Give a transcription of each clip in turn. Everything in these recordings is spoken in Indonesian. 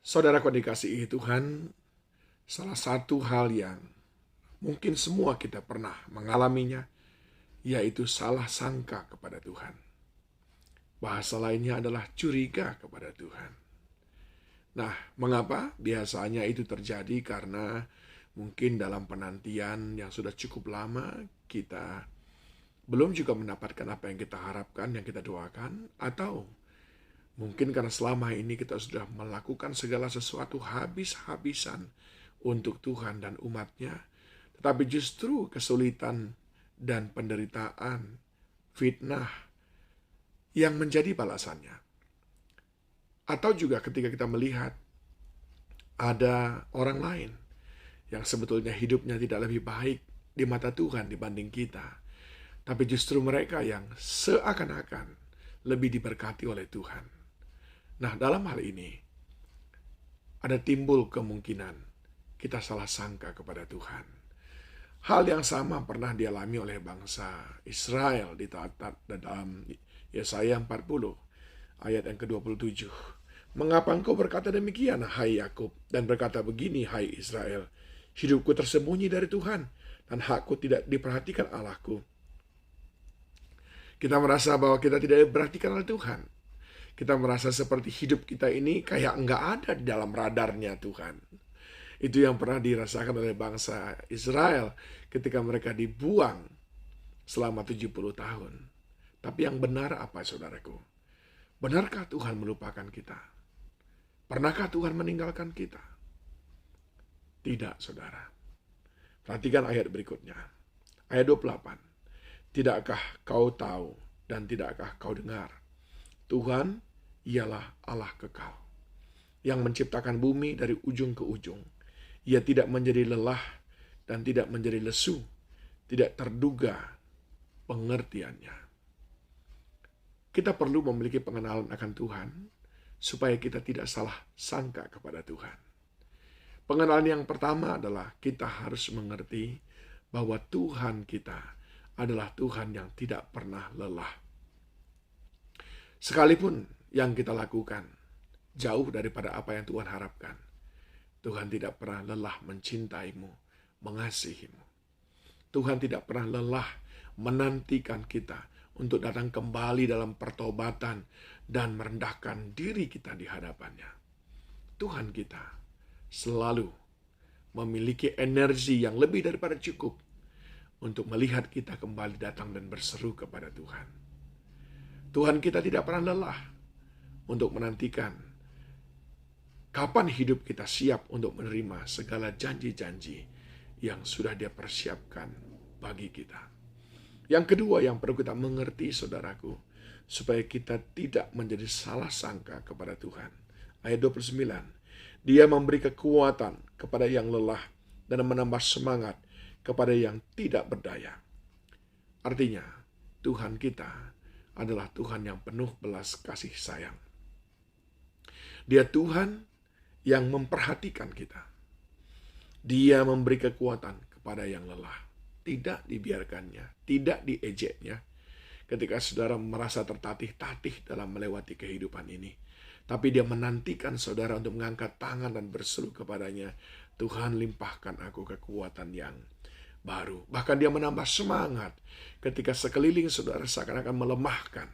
Saudaraku dikasihi Tuhan, salah satu hal yang mungkin semua kita pernah mengalaminya, yaitu salah sangka kepada Tuhan. Bahasa lainnya adalah curiga kepada Tuhan. Nah, mengapa? Biasanya itu terjadi karena mungkin dalam penantian yang sudah cukup lama, kita belum juga mendapatkan apa yang kita harapkan, yang kita doakan, atau mungkin karena selama ini kita sudah melakukan segala sesuatu habis-habisan untuk Tuhan dan umatnya, tetapi justru kesulitan dan penderitaan, fitnah yang menjadi balasannya. Atau juga ketika kita melihat ada orang lain yang sebetulnya hidupnya tidak lebih baik di mata Tuhan dibanding kita, tapi justru mereka yang seakan-akan lebih diberkati oleh Tuhan. Nah, dalam hal ini ada timbul kemungkinan kita salah sangka kepada Tuhan. Hal yang sama pernah dialami oleh bangsa Israel di dalam Yesaya 40 ayat yang ke-27. Mengapa engkau berkata demikian, hai Yakub, dan berkata begini, hai Israel, hidupku tersembunyi dari Tuhan, dan hakku tidak diperhatikan Allahku. Kita merasa bahwa kita tidak diperhatikan oleh Tuhan. Kita merasa seperti hidup kita ini kayak nggak ada di dalam radarnya Tuhan. Itu yang pernah dirasakan oleh bangsa Israel ketika mereka dibuang selama 70 tahun. Tapi yang benar apa, saudaraku? Benarkah Tuhan melupakan kita? Pernahkah Tuhan meninggalkan kita? Tidak, saudara. Perhatikan ayat berikutnya. Ayat 28. Tidakkah kau tahu dan tidakkah kau dengar? Tuhan ialah Allah kekal, yang menciptakan bumi dari ujung ke ujung. Ia tidak menjadi lelah dan tidak menjadi lesu, tidak terduga pengertiannya. Kita perlu memiliki pengenalan akan Tuhan, supaya kita tidak salah sangka kepada Tuhan. Pengenalan yang pertama adalah kita harus mengerti bahwa Tuhan kita adalah Tuhan yang tidak pernah lelah. Sekalipun yang kita lakukan jauh daripada apa yang Tuhan harapkan, Tuhan tidak pernah lelah mencintaimu, mengasihimu. Tuhan tidak pernah lelah menantikan kita untuk datang kembali dalam pertobatan dan merendahkan diri kita di hadapannya. Tuhan kita selalu memiliki energi yang lebih daripada cukup untuk melihat kita kembali datang dan berseru kepada Tuhan. Tuhan kita tidak pernah lelah untuk menantikan kapan hidup kita siap untuk menerima segala janji-janji yang sudah Dia persiapkan bagi kita. Yang kedua yang perlu kita mengerti, saudaraku, supaya kita tidak menjadi salah sangka kepada Tuhan. Ayat 29. Dia memberi kekuatan kepada yang lelah dan menambah semangat kepada yang tidak berdaya. Artinya, Tuhan kita adalah Tuhan yang penuh belas kasih sayang. Dia Tuhan yang memperhatikan kita. Dia memberi kekuatan kepada yang lelah. Tidak dibiarkannya, tidak diejeknya ketika saudara merasa tertatih-tatih dalam melewati kehidupan ini. Tapi Dia menantikan saudara untuk mengangkat tangan dan berseru kepadanya, Tuhan limpahkan aku kekuatan yang baru. Bahkan Dia menambah semangat ketika sekeliling saudara seakan-akan melemahkan.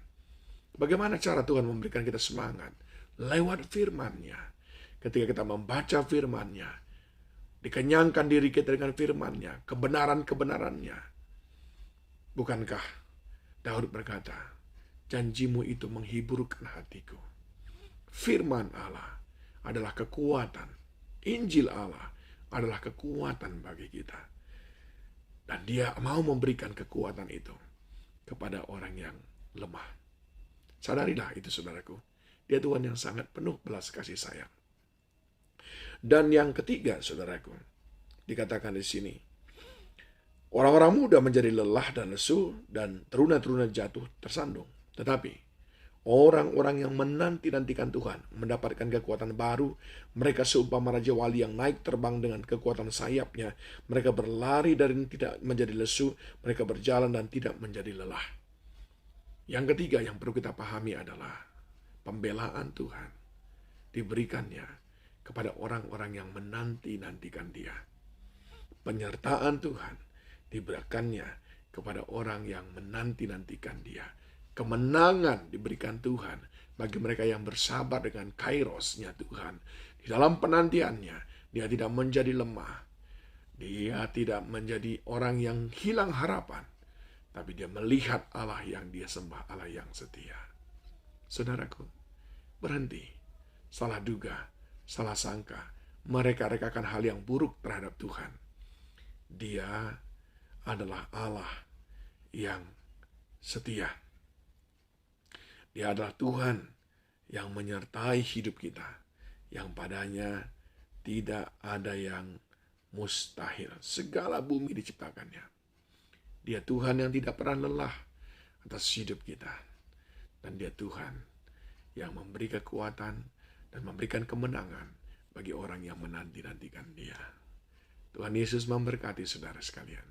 Bagaimana cara Tuhan memberikan kita semangat? Lewat firman-Nya. Ketika kita membaca firman-Nya, dikenyangkan diri kita dengan firman-Nya, kebenaran-kebenarannya. Bukankah Daud berkata, janjimu itu menghiburkan hatiku. Firman Allah adalah kekuatan. Injil Allah adalah kekuatan bagi kita. Dan Dia mau memberikan kekuatan itu kepada orang yang lemah. Sadarilah itu, saudaraku. Dia Tuhan yang sangat penuh belas kasih sayang. Dan yang ketiga, saudaraku, dikatakan di sini, orang-orang muda menjadi lelah dan lesu, dan teruna-teruna jatuh tersandung. Tetapi orang-orang yang menanti-nantikan Tuhan mendapatkan kekuatan baru. Mereka seumpama Raja Wali yang naik terbang dengan kekuatan sayapnya. Mereka berlari dan tidak menjadi lesu. Mereka berjalan dan tidak menjadi lelah. Yang ketiga yang perlu kita pahami adalah pembelaan Tuhan diberikannya kepada orang-orang yang menanti-nantikan Dia. Penyertaan Tuhan diberikannya kepada orang yang menanti-nantikan Dia. Kemenangan diberikan Tuhan bagi mereka yang bersabar dengan kairosnya Tuhan. Di dalam penantiannya, dia tidak menjadi lemah. Dia tidak menjadi orang yang hilang harapan. Tapi dia melihat Allah yang dia sembah, Allah yang setia. Saudaraku, berhenti. Salah duga, salah sangka, mereka-rekakan hal yang buruk terhadap Tuhan. Dia adalah Allah yang setia. Dia adalah Tuhan yang menyertai hidup kita, yang padanya tidak ada yang mustahil. Segala bumi diciptakannya. Dia Tuhan yang tidak pernah lelah atas hidup kita. Dan dia Tuhan yang memberi kekuatan dan memberikan kemenangan bagi orang yang menanti-nantikan Dia. Tuhan Yesus memberkati saudara sekalian.